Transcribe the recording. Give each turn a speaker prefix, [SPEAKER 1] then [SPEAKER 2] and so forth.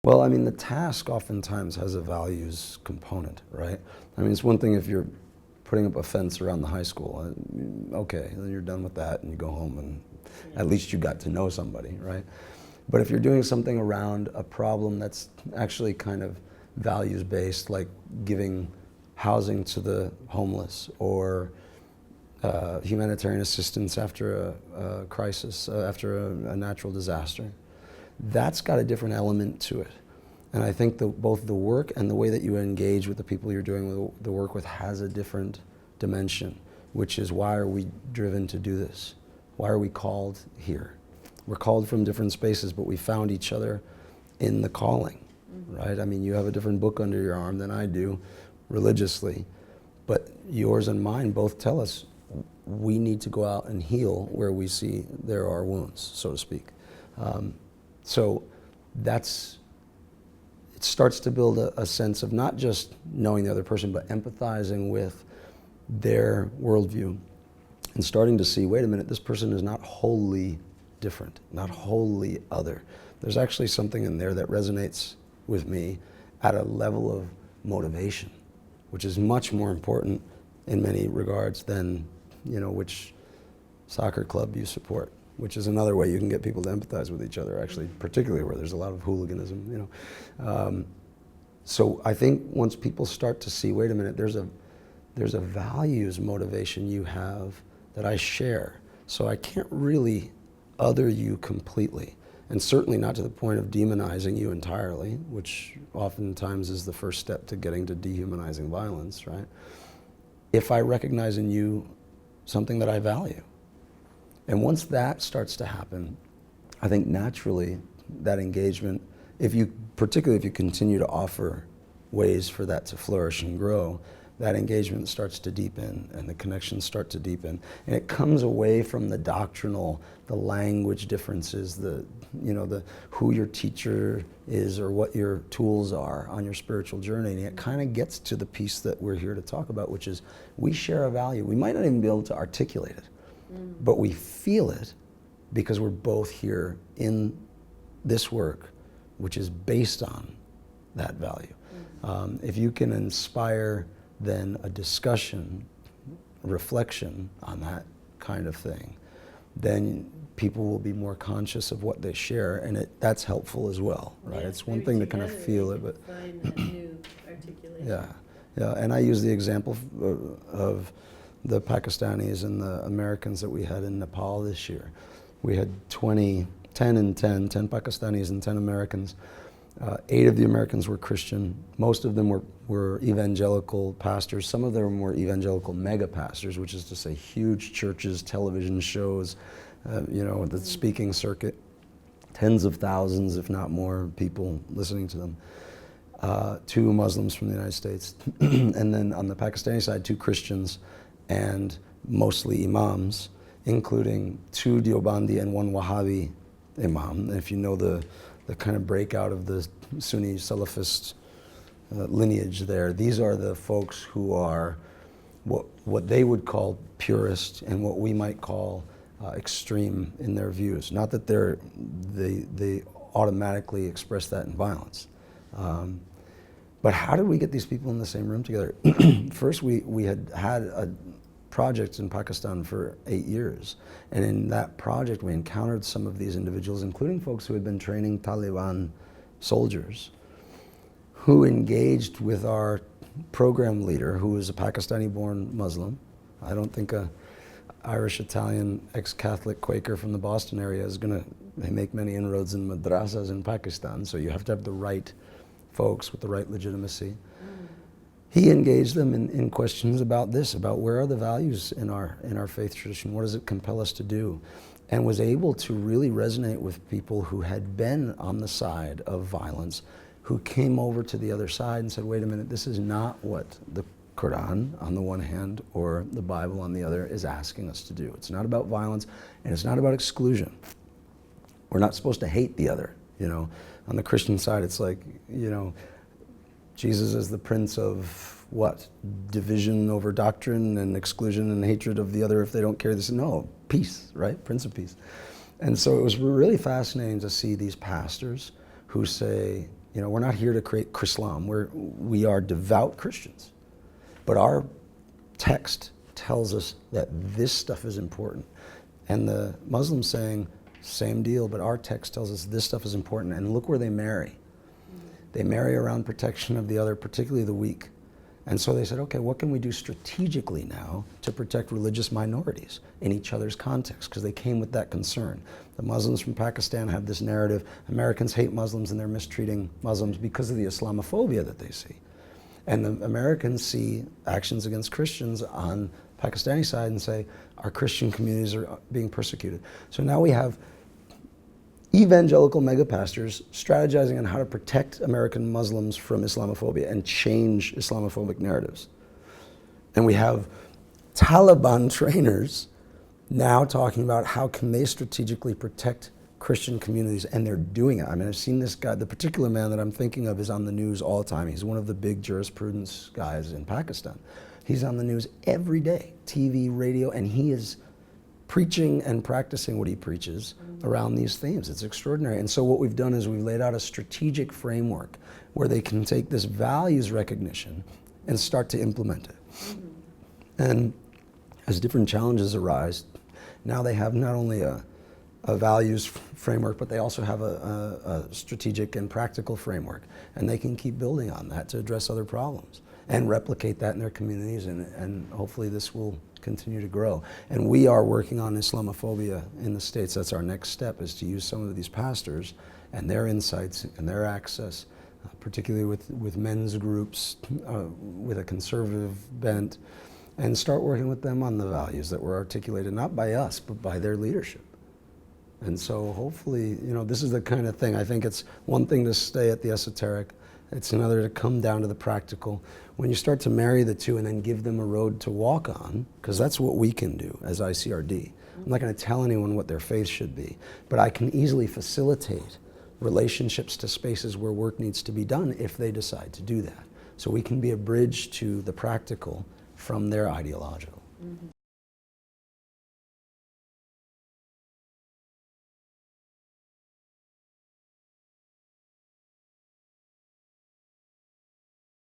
[SPEAKER 1] Well, I mean, the task oftentimes has a values component, right? I mean, it's one thing if you're putting up a fence around the high school, okay, then you're done with that and you go home and at least you got to know somebody, right? But if you're doing something around a problem that's actually kind of values-based, like giving housing to the homeless or humanitarian assistance after a crisis, after a natural disaster, that's got a different element to it. And I think both the work and the way that you engage with the people you're doing the work with has a different dimension, which is why are we driven to do this? Why are we called here? We're called from different spaces, but we found each other in the calling, right? I mean, you have a different book under your arm than I do religiously, but yours and mine both tell us we need to go out and heal where we see there are wounds, so to speak. So it starts to build a sense of not just knowing the other person, but empathizing with their worldview and starting to see, wait a minute, this person is not wholly different, not wholly other. There's actually something in there that resonates with me at a level of motivation, which is much more important in many regards than, which soccer club you support, which is another way you can get people to empathize with each other, actually, particularly where there's a lot of hooliganism, So I think once people start to see, wait a minute, there's a values motivation you have that I share, so I can't really other you completely, and certainly not to the point of demonizing you entirely, which oftentimes is the first step to getting to dehumanizing violence, right? If I recognize in you something that I value. And once that starts to happen, I think naturally that engagement, particularly if you continue to offer ways for that to flourish and grow, that engagement starts to deepen and the connections start to deepen. And it comes away from the doctrinal, the language differences, the who your teacher is or what your tools are on your spiritual journey. And it kind of gets to the piece that we're here to talk about, which is we share a value. We might not even be able to articulate it, but we feel it because we're both here in this work, which is based on that value. If you can inspire then a discussion, reflection on that kind of thing, then people will be more conscious of what they share, and that's helpful as well, right?
[SPEAKER 2] Yeah,
[SPEAKER 1] it's one thing to kind of feel it, but
[SPEAKER 2] find that new articulation.
[SPEAKER 1] Yeah, and I use the example of the Pakistanis and the Americans that we had in Nepal this year. We had 10 Pakistanis and 10 Americans. 8 of the Americans were Christian. Most of them were evangelical pastors. Some of them were evangelical mega pastors, which is to say huge churches, television shows, the speaking circuit, tens of thousands, if not more, people listening to them. 2 Muslims from the United States. And then on the Pakistani side, 2 Christians and mostly imams, including 2 Deobandi and 1 Wahhabi imam. If you know the kind of breakout of the Sunni Salafist lineage there, these are the folks who are what they would call purist and what we might call extreme in their views. Not that they automatically express that in violence. But how did we get these people in the same room together? First, we had a project in Pakistan for 8 years. And in that project, we encountered some of these individuals, including folks who had been training Taliban soldiers, who engaged with our program leader, who was a Pakistani-born Muslim. I don't think a Irish-Italian ex-Catholic Quaker from the Boston area is going to make many inroads in madrasas in Pakistan, so you have to have the right folks with the right legitimacy. He engaged them in questions about this, about where are the values in our faith tradition, what does it compel us to do, and was able to really resonate with people who had been on the side of violence, who came over to the other side and said, wait a minute, this is not what the Quran on the one hand or the Bible on the other is asking us to do. It's not about violence and it's not about exclusion. We're not supposed to hate the other, On the Christian side, it's like, Jesus is the prince of what? Division over doctrine and exclusion and hatred of the other if they don't carry this. No, peace, right? Prince of peace. And so it was really fascinating to see these pastors who say, You know, we're not here to create Chrislam. We are devout Christians. But our text tells us that this stuff is important. And the Muslims saying, same deal, but our text tells us this stuff is important. And look where they marry. They marry around protection of the other, particularly the weak. And so they said, okay, what can we do strategically now to protect religious minorities in each other's context? Because they came with that concern. The Muslims from Pakistan have this narrative, Americans hate Muslims and they're mistreating Muslims because of the Islamophobia that they see. And the Americans see actions against Christians on Pakistani side and say, our Christian communities are being persecuted. So now we have evangelical megapastors strategizing on how to protect American Muslims from Islamophobia and change Islamophobic narratives. And we have Taliban trainers now talking about how can they strategically protect Christian communities, and they're doing it. I mean, I've seen this guy, the particular man that I'm thinking of is on the news all the time. He's one of the big jurisprudence guys in Pakistan. He's on the news every day, TV, radio, and he is preaching and practicing what he preaches around these themes. It's extraordinary. And so what we've done is we've laid out a strategic framework where they can take this values recognition and start to implement it. And as different challenges arise, now they have not only a values framework, but they also have a strategic and practical framework. And they can keep building on that to address other problems and replicate that in their communities, and hopefully this will continue to grow. And we are working on Islamophobia in the States. That's our next step, is to use some of these pastors and their insights and their access, particularly with men's groups, with a conservative bent, and start working with them on the values that were articulated, not by us, but by their leadership. And so hopefully, you know, this is the kind of thing, I think it's one thing to stay at the esoteric, it's another to come down to the practical. When you start to marry the two and then give them a road to walk on, because that's what we can do as ICRD. I'm not going to tell anyone what their faith should be, but I can easily facilitate relationships to spaces where work needs to be done if they decide to do that. So we can be a bridge to the practical from their ideological.